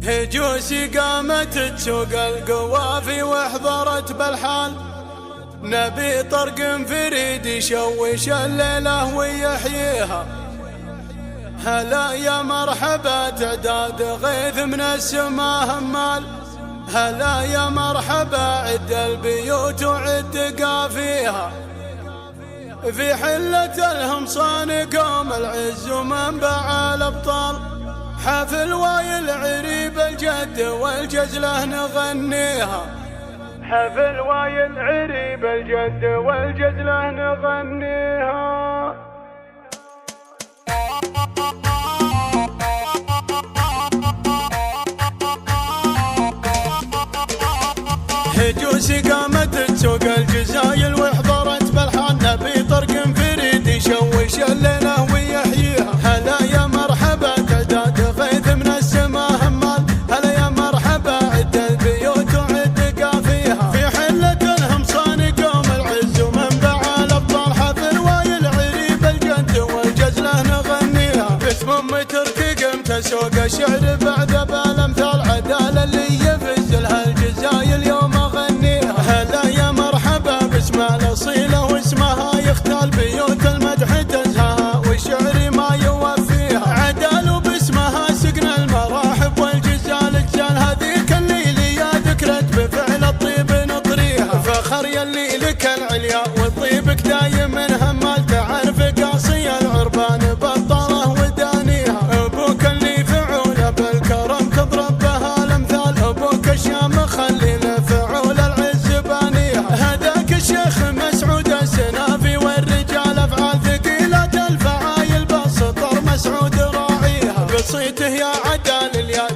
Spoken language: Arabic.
هجوسي قامت تسوق القوافي واحضرت بالحال، نبي طرق فريد يشوش الليلة ويحييها. هلا يا مرحبا تعداد غيث من السما همال، هلا يا مرحبا عد البيوت وعد قافيها. في حلة الهمصان قوم العز ومنبع الأبطال، حفل وايل عريب الجد والجزلة نغنيها. حفل وايل عريب الجد والجزلة نغنيها. هجوسي قامت تسوق الجزايل واحضرت بالحال، نبي طرق فريد يشوش الليلة ويحييها. هلا يا مرحبا تعداد غيث من السما همال، هلا يا مرحبا عد البيوت وعد قافيها. في حلة الهمصان قوم العز ومنبع الأبطال، حفل وايل عريب الجد والجزلة نغنيها. باسم أمي ترتقم تسوق الشعر بعد بالأمثال، عدال اللي يفز لها الجزايل يوم أغنيها. هلا يا مرحبا باسم الأصيلة واسمها يختال، بيوت المدح تزهاها والشعر ما يوفيها. عدال باسمها سقنا المراحب والجزال الجال، هذيك الليلة ذكرت بفعل الطيب نطريها. فخر يلي لك العليا وطيبك دايم من همال، تعرف قاصي العربان بطله ودانيها. ابوك اللي فعوله بالكرم تضرب بها الامثال، ابوك الشام خليل فعول العز بانيها. هذاك الشيخ مسعود السنافي والرجال افعال ثقيلة الفعايل بالسطر مسعود راعيها. بصيته يا عدال اليا